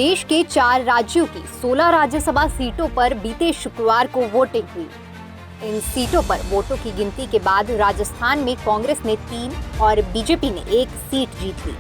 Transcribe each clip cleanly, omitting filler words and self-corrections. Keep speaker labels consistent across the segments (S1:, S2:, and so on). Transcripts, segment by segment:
S1: देश के 4 राज्यों की 16 राज्यसभा सीटों पर बीते शुक्रवार को वोटिंग हुई। इन सीटों पर वोटों की गिनती के बाद राजस्थान में कांग्रेस ने 3 और बीजेपी ने 1 सीट जीत ली।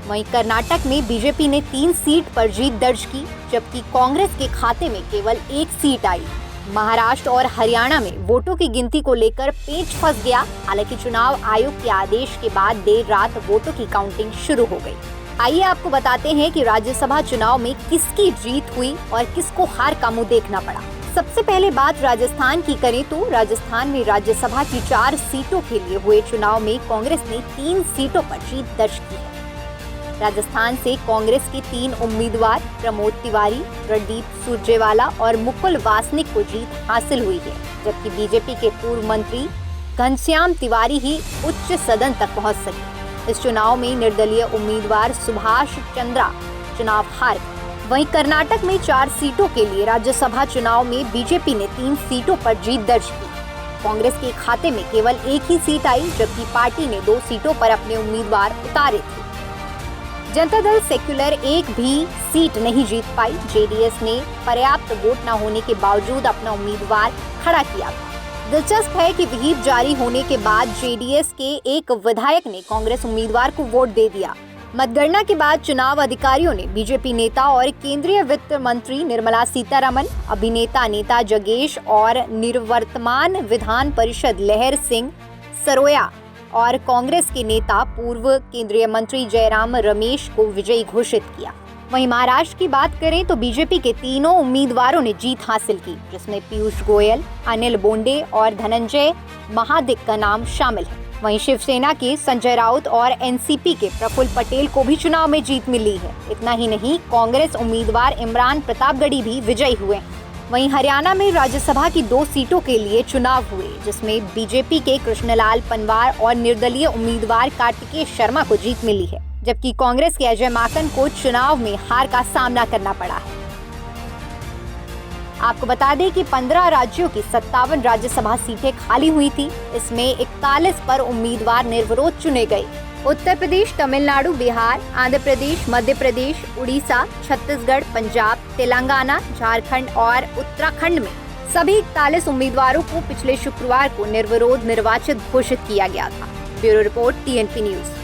S1: वहीं कर्नाटक में बीजेपी ने 3 सीट पर जीत दर्ज की, जबकि कांग्रेस के खाते में केवल 1 सीट आई। महाराष्ट्र और हरियाणा में वोटों की गिनती को लेकर पेच फंस गया। हालांकि चुनाव आयोग के आदेश के बाद देर रात वोटों की काउंटिंग शुरू हो गई। आइए आपको बताते हैं कि राज्यसभा चुनाव में किसकी जीत हुई और किसको हार का मुंह देखना पड़ा। सबसे पहले बात राजस्थान की करें तो राजस्थान में राज्यसभा की 4 सीटों के लिए हुए चुनाव में कांग्रेस ने 3 सीटों पर जीत दर्ज की है। राजस्थान से कांग्रेस के 3 उम्मीदवार प्रमोद तिवारी, रणदीप सुरजेवाला और मुकुल वासनिक को जीत हासिल हुई है, जबकि बीजेपी के पूर्व मंत्री घनश्याम तिवारी ही उच्च सदन तक पहुंच सके। इस चुनाव में निर्दलीय उम्मीदवार सुभाष चंद्रा चुनाव हार गए। वहीं कर्नाटक में 4 सीटों के लिए राज्यसभा चुनाव में बीजेपी ने 3 सीटों पर जीत दर्ज की। कांग्रेस के खाते में केवल 1 ही सीट आई, जबकि पार्टी ने 2 सीटों पर अपने उम्मीदवार उतारे थे। जनता दल सेक्युलर एक भी सीट नहीं जीत पाई। जेडीएस ने पर्याप्त वोट न होने के बावजूद अपना उम्मीदवार खड़ा किया था। दिलचस्प है कि व्हिप जारी होने के बाद जेडीएस के एक विधायक ने कांग्रेस उम्मीदवार को वोट दे दिया। मतगणना के बाद चुनाव अधिकारियों ने बीजेपी नेता और केंद्रीय वित्त मंत्री निर्मला सीतारमण, अभिनेता नेता जगेश और निवर्तमान विधान परिषद लहर सिंह सरोया और कांग्रेस के नेता पूर्व केंद्रीय मंत्री जयराम रमेश को विजयी घोषित किया। वहीं महाराष्ट्र की बात करें तो बीजेपी के तीनों उम्मीदवारों ने जीत हासिल की, जिसमें पीयूष गोयल, अनिल बोंडे और धनंजय महादिक का नाम शामिल है। वहीं शिवसेना के संजय राउत और एनसीपी के प्रफुल्ल पटेल को भी चुनाव में जीत मिली है। इतना ही नहीं, कांग्रेस उम्मीदवार इमरान प्रतापगढ़ी भी विजयी हुए। वहीं हरियाणा में राज्यसभा की 2 सीटों के लिए चुनाव हुए, जिसमें बीजेपी के कृष्णलाल पंवार और निर्दलीय उम्मीदवार कार्तिकेय शर्मा को जीत मिली है, जबकि कांग्रेस के अजय माकन को चुनाव में हार का सामना करना पड़ा है। आपको बता दें कि 15 राज्यों की 57 राज्यसभा सीटें खाली हुई थी। इसमें 41 पर उम्मीदवार निर्विरोध चुने गए। उत्तर प्रदेश, तमिलनाडु, बिहार, आंध्र प्रदेश, मध्य प्रदेश, उड़ीसा, छत्तीसगढ़, पंजाब, तेलंगाना, झारखंड और उत्तराखंड में सभी 41 उम्मीदवारों को पिछले शुक्रवार को निर्विरोध निर्वाचित घोषित किया गया था। Bureau report, TNP news.